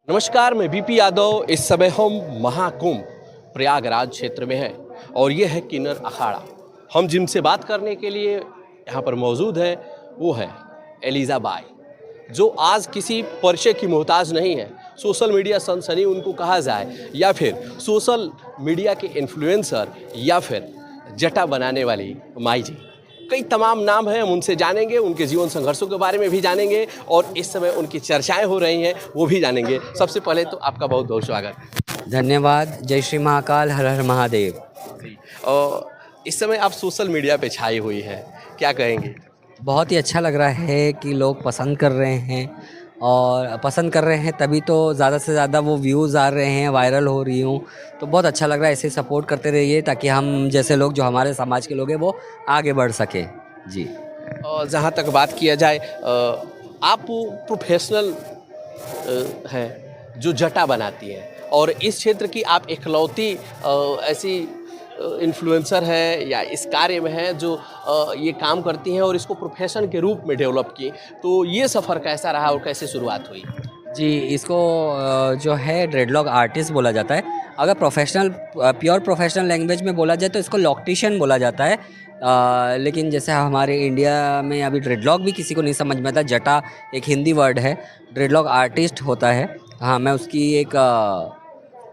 नमस्कार, मैं बीपी यादव। इस समय हम महाकुंभ प्रयागराज क्षेत्र में हैं और ये है किन्नर अखाड़ा। हम जिनसे बात करने के लिए यहाँ पर मौजूद है वो है एलिजा बाई, जो आज किसी परिचय की मोहताज नहीं है। सोशल मीडिया सनसनी उनको कहा जाए या फिर सोशल मीडिया के इन्फ्लुएंसर या फिर जटा बनाने वाली माई जी, कई तमाम नाम हैं। हम उनसे जानेंगे, उनके जीवन संघर्षों के बारे में भी जानेंगे और इस समय उनकी चर्चाएं हो रही हैं वो भी जानेंगे। सबसे पहले तो आपका बहुत बहुत स्वागत। धन्यवाद। जय श्री महाकाल, हर हर महादेव। और इस समय आप सोशल मीडिया पे छाई हुई है, क्या कहेंगे? बहुत ही अच्छा लग रहा है कि लोग पसंद कर रहे हैं और पसंद कर रहे हैं तभी तो ज़्यादा से ज़्यादा वो व्यूज़ आ रहे हैं, वायरल हो रही हूँ। तो बहुत अच्छा लग रहा है, ऐसे सपोर्ट करते रहिए ताकि हम जैसे लोग जो हमारे समाज के लोग हैं वो आगे बढ़ सकें। जी। और जहाँ तक बात किया जाए, आप प्रोफेशनल हैं जो जटा बनाती हैं और इस क्षेत्र की आप इकलौती ऐसी इन्फ्लुएंसर है या इस कार्य में है जो ये काम करती हैं और इसको प्रोफेशन के रूप में डेवलप की। तो ये सफ़र कैसा रहा और कैसे शुरुआत हुई? जी, इसको जो है ड्रेडलॉक आर्टिस्ट बोला जाता है। अगर प्रोफेशनल प्योर प्रोफेशनल लैंग्वेज में बोला जाए तो इसको लॉक्टिशियन बोला जाता है। लेकिन जैसे हमारे इंडिया में अभी ड्रेडलॉक भी किसी को नहीं समझ में आता। जटा एक हिंदी वर्ड है, ड्रेडलॉक आर्टिस्ट होता है। हाँ, मैं उसकी एक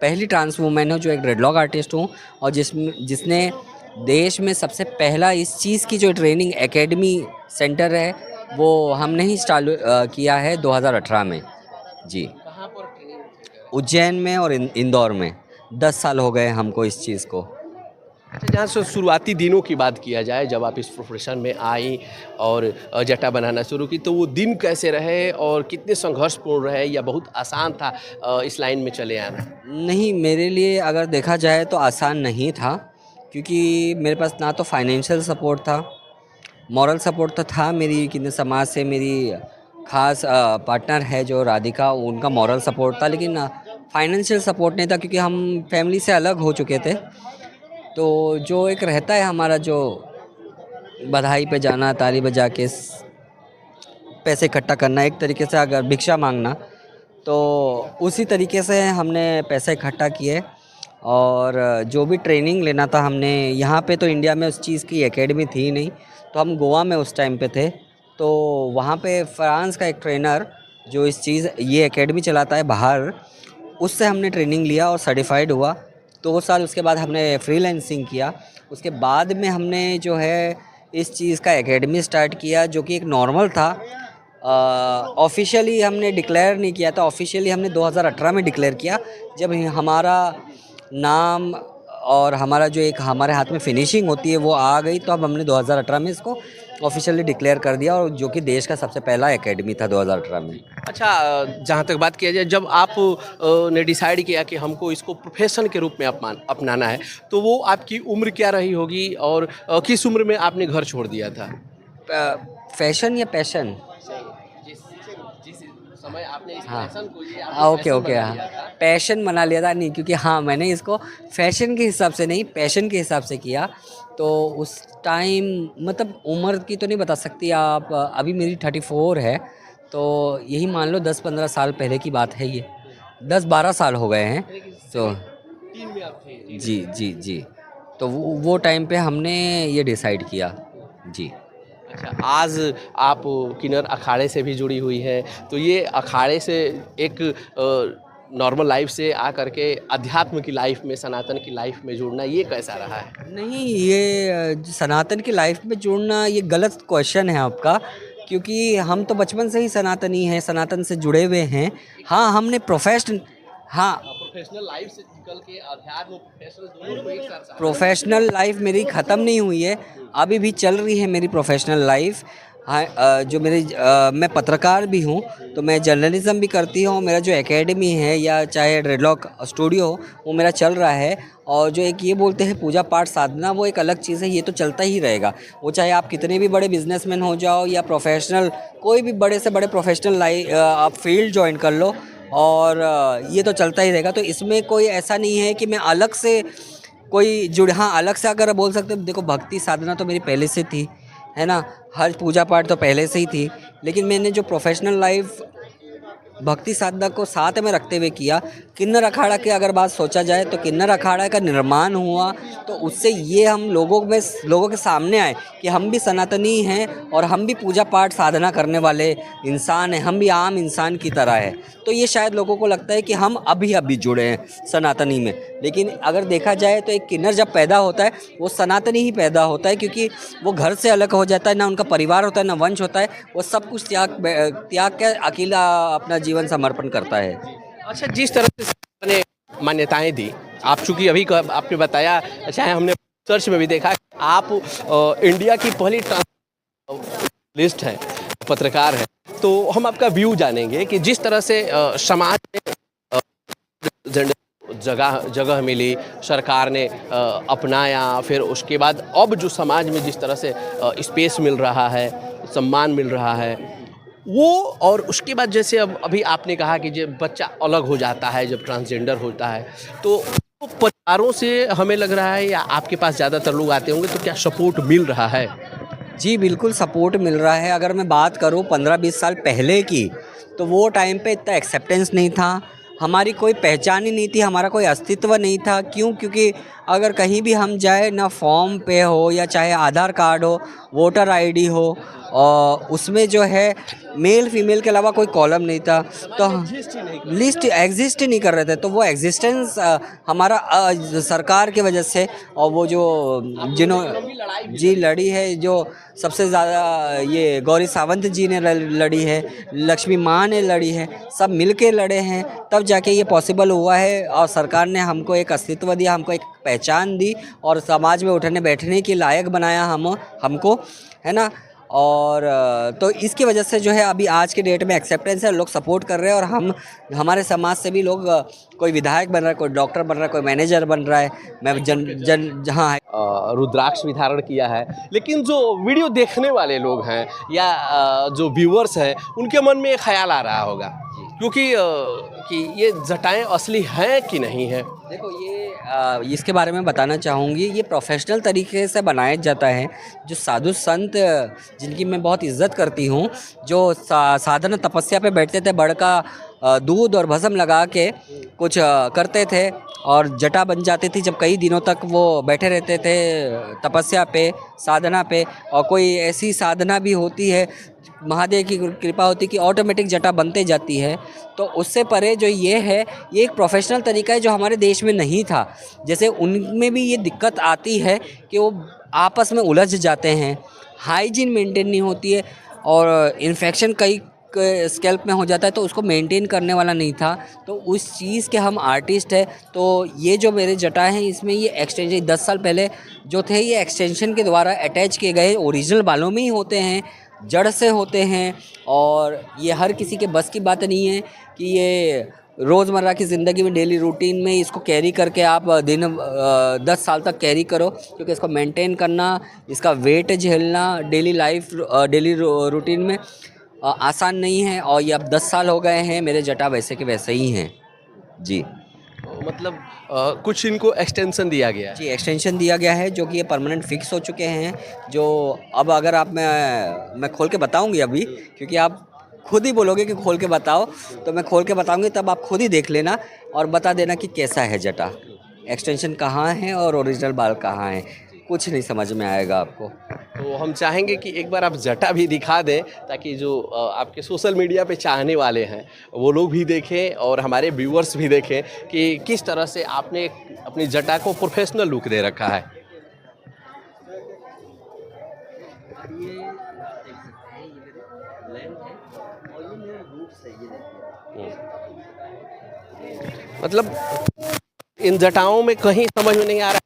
पहली ट्रांस वूमेन हूँ जो एक ड्रेडलॉक आर्टिस्ट हूँ और जिसने देश में सबसे पहला इस चीज़ की जो ट्रेनिंग एकेडमी सेंटर है वो हमने ही चालू किया है 2018 में। जी। कहाँ पर ट्रेनिंग? उज्जैन में और इंदौर में 10 साल हो गए हमको इस चीज़ को। अच्छा, जहाँ से शुरुआती दिनों की बात किया जाए, जब आप इस प्रोफेशन में आई और जटा बनाना शुरू की, तो वो दिन कैसे रहे और कितने संघर्षपूर्ण रहे या बहुत आसान था इस लाइन में चले आना? नहीं, मेरे लिए अगर देखा जाए तो आसान नहीं था, क्योंकि मेरे पास ना तो फाइनेंशियल सपोर्ट था, मॉरल सपोर्ट तो था मेरी किन्नर समाज से। मेरी खास पार्टनर है जो राधिका, उनका मॉरल सपोर्ट था, लेकिन फाइनेंशियल सपोर्ट नहीं था क्योंकि हम फैमिली से अलग हो चुके थे। तो जो एक रहता है हमारा, जो बधाई पे जाना, ताली बजा के पैसे इकट्ठा करना, एक तरीके से अगर भिक्षा मांगना, तो उसी तरीके से हमने पैसे इकट्ठा किए और जो भी ट्रेनिंग लेना था हमने, यहाँ पे तो इंडिया में उस चीज़ की एकेडमी थी नहीं, तो हम गोवा में उस टाइम पे थे। तो वहाँ पे फ्रांस का एक ट्रेनर जो ये एकेडमी चलाता है बाहर, उससे हमने ट्रेनिंग लिया और सर्टिफाइड हुआ। 2 साल उसके बाद हमने फ्रीलांसिंग किया। उसके बाद में हमने जो है इस चीज़ का एकेडमी स्टार्ट किया, जो कि एक नॉर्मल था। ऑफिशियली हमने डिक्लेयर नहीं किया था, ऑफिशियली हमने 2018 में डिक्लेयर किया, जब हमारा नाम और हमारा जो एक हमारे हाथ में फिनिशिंग होती है वो आ गई, तो अब हमने 2018 में इसको ऑफिशियली डिक्लेयर कर दिया, और जो कि देश का सबसे पहला एकेडमी था 2018 में। अच्छा, जहाँ तक बात किया जाए, जब आप ने डिसाइड किया कि हमको इसको प्रोफेशन के रूप में अपनाना है, तो वो आपकी उम्र क्या रही होगी और किस उम्र में आपने घर छोड़ दिया था? फैशन या पैशन? जिस समय आपने इस हाँ। पैशन को लिए ओके ओके, हाँ, पैशन बना लिया था। नहीं, क्योंकि हाँ, मैंने इसको फैशन के हिसाब से नहीं, पैशन के हिसाब से किया। तो उस टाइम मतलब उम्र की तो नहीं बता सकती आप, अभी मेरी 34 है, तो यही मान लो 10-15 साल पहले की बात है ये। 10-12 साल हो गए हैं। तो तीन में आप थे? जी जी जी, तो वो टाइम पे हमने ये डिसाइड किया। जी। अच्छा, आज आप किन्नर अखाड़े से भी जुड़ी हुई हैं, तो ये अखाड़े से एक नॉर्मल लाइफ से आकर के अध्यात्म की लाइफ में, सनातन की लाइफ में जुड़ना, ये कैसा रहा है? नहीं, ये सनातन की लाइफ में जुड़ना ये गलत क्वेश्चन है आपका, क्योंकि हम तो बचपन से ही सनातनी हैं, सनातन से जुड़े हुए हैं। हाँ, हमने प्रोफेशनल लाइफ से निकल के अध्यात्म प्रोफेशनल दोनों को एक साथ प्रोफेशनल लाइफ मेरी ख़त्म नहीं हुई है, अभी भी चल रही है मेरी प्रोफेशनल लाइफ। हाँ, मैं पत्रकार भी हूँ, तो मैं जर्नलिज़्म भी करती हूँ। मेरा जो एकेडमी है या चाहे ड्रेडलॉक स्टूडियो हो, वो मेरा चल रहा है। और जो एक ये बोलते हैं पूजा पाठ साधना, वो एक अलग चीज़ है, ये तो चलता ही रहेगा। वो चाहे आप कितने भी बड़े बिजनेसमैन हो जाओ या प्रोफेशनल, कोई भी बड़े से बड़े प्रोफेशनल आप फील्ड ज्वाइन कर लो, और ये तो चलता ही रहेगा। तो इसमें कोई ऐसा नहीं है कि मैं अलग से कोई हाँ, अलग से अगर बोल सकते हैं, देखो भक्ति साधना तो मेरी पहले से थी, है ना, हर पूजा पाठ तो पहले से ही थी, लेकिन मैंने जो प्रोफेशनल लाइफ भक्ति साधना को साथ में रखते हुए किया। किन्नर अखाड़ा की अगर बात सोचा जाए तो किन्नर अखाड़ा का निर्माण हुआ तो उससे ये हम लोगों के सामने आए कि हम भी सनातनी हैं और हम भी पूजा पाठ साधना करने वाले इंसान हैं, हम भी आम इंसान की तरह है। तो ये शायद लोगों को लगता है कि हम अभी जुड़े हैं सनातनी में, लेकिन अगर देखा जाए तो एक किन्नर जब पैदा होता है वो सनातनी ही पैदा होता है, क्योंकि वो घर से अलग हो जाता है, ना उनका परिवार होता है, ना वंश होता है, वो सब कुछ त्याग के अकेला अपना जीवन समर्पण करता है। अच्छा, जिस तरह से ने मान्यताएं दी, आप चूंकि अभी आपने बताया, चाहे हमने सर्च में भी देखा, आप इंडिया की पहली लिस्ट है, पत्रकार है, तो हम आपका व्यू जानेंगे कि जिस तरह से समाज में जगह मिली, सरकार ने अपनाया, फिर उसके बाद अब जो समाज में जिस तरह से स्पेस मिल रहा है, सम्मान मिल रहा है, वो, और उसके बाद जैसे अब अभी आपने कहा कि जब बच्चा अलग हो जाता है, जब ट्रांसजेंडर होता है, तो परिवारों से हमें लग रहा है, या आपके पास ज़्यादातर लोग आते होंगे, तो क्या सपोर्ट मिल रहा है? जी बिल्कुल सपोर्ट मिल रहा है। अगर मैं बात करूँ 15-20 साल पहले की, तो वो टाइम पे इतना एक्सेप्टेंस नहीं था, हमारी कोई पहचान ही नहीं थी, हमारा कोई अस्तित्व नहीं था। क्यों? क्योंकि अगर कहीं भी हम जाए, ना फॉर्म पे हो या चाहे आधार कार्ड हो, वोटर आईडी हो, और उसमें जो है मेल फीमेल के अलावा कोई कॉलम नहीं था, तो लिस्ट एग्जिस्ट ही नहीं कर रहे थे। तो वो एग्जिस्टेंस हमारा सरकार की वजह से, और वो जो जी लड़ी है, जो सबसे ज़्यादा ये गौरी सावंत जी ने लड़ी है, लक्ष्मी माँ ने लड़ी है, सब मिल के लड़े हैं, तब जाके ये पॉसिबल हुआ है। और सरकार ने हमको एक अस्तित्व दिया, हमको एक पहचान दी, और समाज में उठने बैठने के लायक बनाया हमको, है ना। और तो इसकी वजह से जो है अभी आज के डेट में एक्सेप्टेंस है, लोग सपोर्ट कर रहे हैं, और हमारे समाज से भी लोग, कोई विधायक बन रहा है, कोई डॉक्टर बन रहा है, कोई मैनेजर बन रहा है, मैं जहाँ है रुद्राक्ष भी धारण किया है। लेकिन जो वीडियो देखने वाले लोग हैं या जो व्यूअर्स हैं, उनके मन में एक ख्याल आ रहा होगा, क्योंकि कि ये जटाएं असली हैं कि नहीं है। देखो, ये इसके बारे में बताना चाहूँगी, ये प्रोफेशनल तरीके से बनाया जाता है। जो साधु संत जिनकी मैं बहुत इज्जत करती हूँ, जो साधना तपस्या पे बैठते थे, बड़का दूध और भस्म लगा के कुछ करते थे, और जटा बन जाती थी जब कई दिनों तक वो बैठे रहते थे तपस्या पे, साधना पे। और कोई ऐसी साधना भी होती है, महादेव की कृपा होती कि ऑटोमेटिक जटा बनते जाती है। तो उससे परे जो ये है, ये एक प्रोफेशनल तरीका है जो हमारे देश में नहीं था। जैसे उनमें भी ये दिक्कत आती है कि वो आपस में उलझ जाते हैं, हाइजीन मेंटेन नहीं होती है, और इन्फेक्शन कई स्कैल्प में हो जाता है, तो उसको मेंटेन करने वाला नहीं था। तो उस चीज़ के हम आर्टिस्ट हैं। तो ये जो मेरे जटा हैं, इसमें ये एक्सटेंशन 10 साल पहले जो थे, ये एक्सटेंशन के द्वारा अटैच किए गए, ओरिजिनल बालों में ही होते हैं, जड़ से होते हैं। और ये हर किसी के बस की बात नहीं है कि ये रोज़मर्रा की ज़िंदगी में, डेली रूटीन में इसको कैरी करके आप 10 साल तक कैरी करो, क्योंकि इसको मेंटेन करना, इसका वेट झेलना डेली रूटीन में आसान नहीं है। और ये अब 10 साल हो गए हैं, मेरे जटा वैसे के वैसे ही हैं जी। मतलब कुछ इनको एक्सटेंशन दिया गया है? जी, एक्सटेंशन दिया गया है, जो कि ये परमानेंट फिक्स हो चुके हैं। जो अब अगर आप मैं खोल के बताऊंगी अभी, क्योंकि आप खुद ही बोलोगे कि खोल के बताओ, तो मैं खोल के बताऊंगी, तब आप खुद ही देख लेना और बता देना कि कैसा है जटा, एक्सटेंशन कहाँ है और ओरिजिनल बाल कहाँ है, कुछ नहीं समझ में आएगा आपको। तो हम चाहेंगे कि एक बार आप जटा भी दिखा दें, ताकि जो आपके सोशल मीडिया पे चाहने वाले हैं वो लोग भी देखें, और हमारे व्यूअर्स भी देखें कि किस तरह से आपने अपनी जटा को प्रोफेशनल लुक दे रखा है। मतलब इन जटाओं में कहीं समझ में नहीं आ रहा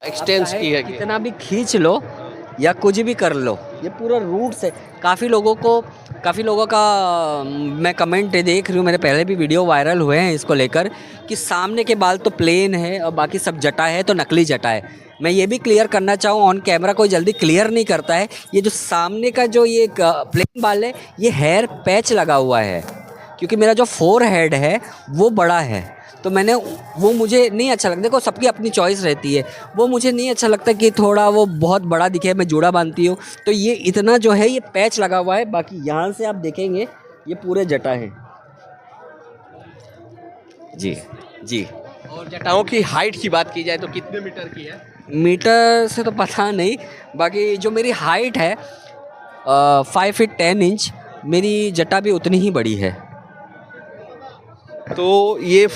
एक्सटेंस की है, कितना भी खींच लो या कुछ भी कर लो, ये पूरा रूट से। काफ़ी लोगों का मैं कमेंट देख रही हूँ, मेरे पहले भी वीडियो वायरल हुए हैं इसको लेकर, कि सामने के बाल तो प्लेन है और बाकी सब जटा है, तो नकली जटा है। मैं ये भी क्लियर करना चाहूँ, ऑन कैमरा कोई जल्दी क्लियर नहीं करता है, ये जो सामने का जो ये प्लेन बाल है, ये हेयर पैच लगा हुआ है, क्योंकि मेरा जो फोर हेड है वो बड़ा है, तो मैंने वो मुझे नहीं अच्छा लगता। देखो, सबकी अपनी चॉइस रहती है, वो मुझे नहीं अच्छा लगता कि थोड़ा वो बहुत बड़ा दिखे, मैं जूड़ा बांधती हूँ, तो ये इतना जो है ये पैच लगा हुआ है। बाकी यहाँ से आप देखेंगे ये पूरे जटा है, जी जी। और जटाओं की हाइट की बात की जाए तो कितने मीटर की है? मीटर से तो पता नहीं, बाकी जो मेरी हाइट है 5 फीट 10 इंच, मेरी जटा भी उतनी ही बड़ी है। तो ये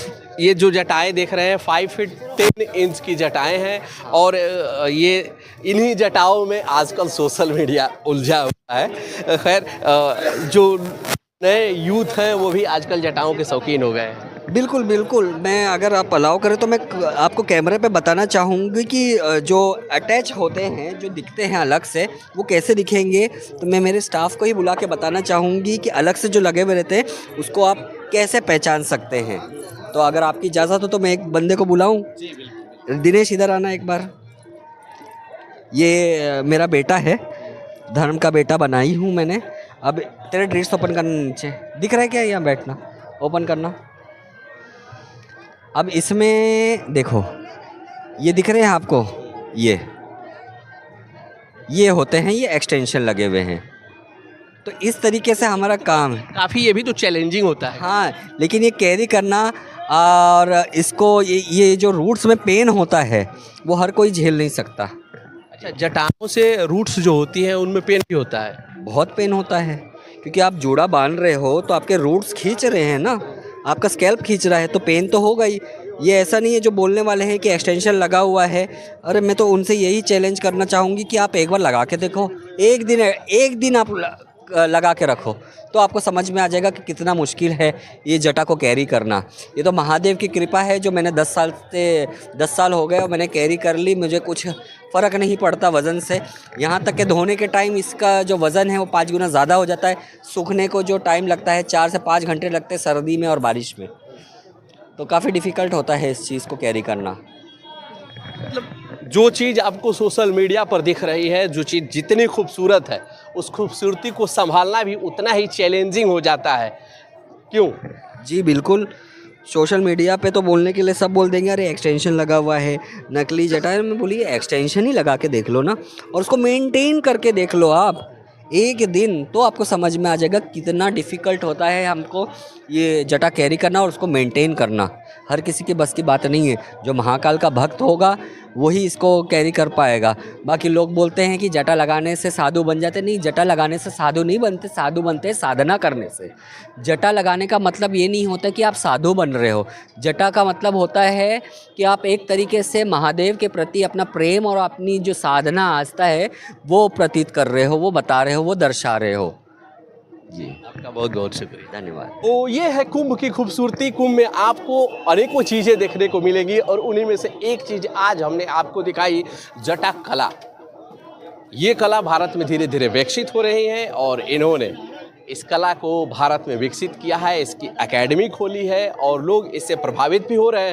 जो जटाएं देख रहे हैं 5 फीट 10 इंच की जटाएं हैं और ये इन्हीं जटाओं में आजकल सोशल मीडिया उलझा हुआ है। खैर जो नए यूथ हैं वो भी आजकल जटाओं के शौकीन हो गए हैं। बिल्कुल बिल्कुल, मैं अगर आप अलाउ करें तो मैं आपको कैमरे पे बताना चाहूँगी कि जो अटैच होते हैं, जो दिखते हैं अलग से, वो कैसे दिखेंगे। तो मैं मेरे स्टाफ को ही बुला के बताना चाहूँगी कि अलग से जो लगे हुए रहते हैं उसको आप कैसे पहचान सकते हैं। तो अगर आपकी इजाज़त हो तो मैं एक बंदे को बुलाऊँ। जी बिल्कुल। दिनेश इधर आना एक बार। ये मेरा बेटा है, धर्म का बेटा बनाई हूँ मैंने। अब तेरे ड्रेस ओपन करना, नीचे दिख रहा है क्या, यहाँ बैठना, ओपन करना। अब इसमें देखो, ये दिख रहे हैं आपको, ये होते हैं, ये एक्सटेंशन लगे हुए हैं। तो इस तरीके से हमारा काम है। काफ़ी ये भी तो चैलेंजिंग होता है। हाँ, लेकिन ये कैरी करना और इसको ये जो रूट्स में पेन होता है वो हर कोई झेल नहीं सकता। अच्छा, जटाओं से रूट्स जो होती हैं उनमें पेन भी होता है? बहुत पेन होता है, क्योंकि आप जूड़ा बांध रहे हो तो आपके रूट्स खींच रहे हैं ना, आपका स्कैल्प खींच रहा है, तो पेन तो होगा ही। ये ऐसा नहीं है जो बोलने वाले हैं कि एक्सटेंशन लगा हुआ है। अरे मैं तो उनसे यही चैलेंज करना चाहूँगी कि आप एक बार लगा के देखो, एक दिन आप लगा के रखो तो आपको समझ में आ जाएगा कि कितना मुश्किल है ये जटा को कैरी करना। ये तो महादेव की कृपा है जो मैंने 10 साल हो गए और मैंने कैरी कर ली, मुझे कुछ फ़र्क नहीं पड़ता वज़न से। यहाँ तक कि धोने के टाइम इसका जो वज़न है वो 5 गुना ज़्यादा हो जाता है। सूखने को जो टाइम लगता है 4 से 5 घंटे लगते हैं सर्दी में और बारिश में, तो काफ़ी डिफ़िकल्ट होता है इस चीज़ को कैरी करना। मतलब जो चीज़ आपको सोशल मीडिया पर दिख रही है, जो चीज़ जितनी खूबसूरत है, उस खूबसूरती को संभालना भी उतना ही चैलेंजिंग हो जाता है। क्यों? जी बिल्कुल, सोशल मीडिया पे तो बोलने के लिए सब बोल देंगे अरे एक्सटेंशन लगा हुआ है, नकली जटा है। मैं बोलिए एक्सटेंशन ही लगा के देख लो ना, और उसको मेंटेन करके देख लो आप एक दिन, तो आपको समझ में आ जाएगा कितना डिफ़िकल्ट होता है हमको ये जटा कैरी करना और उसको मेंटेन करना। हर किसी के बस की बात नहीं है। जो महाकाल का भक्त होगा वही इसको कैरी कर पाएगा। बाकी लोग बोलते हैं कि जटा लगाने से साधु बन जाते, नहीं, जटा लगाने से साधु नहीं बनते, साधु बनते हैं साधना करने से। जटा लगाने का मतलब ये नहीं होता कि आप साधु बन रहे हो। जटा का मतलब होता है कि आप एक तरीके से महादेव के प्रति अपना प्रेम और अपनी जो साधना आस्था है वो प्रतीत कर रहे हो, वो बता रहे हो, वो दर्शा रहे हो। जी, आपका बहुत बहुत शुक्रिया। धन्यवाद। तो ये है कुंभ की खूबसूरती। कुंभ में आपको अनेकों चीज़ें देखने को मिलेंगी और उन्हीं में से एक चीज़ आज हमने आपको दिखाई, जटा कला। ये कला भारत में धीरे धीरे विकसित हो रही है और इन्होंने इस कला को भारत में विकसित किया है, इसकी एकेडमी खोली है और लोग इससे प्रभावित भी हो रहे हैं।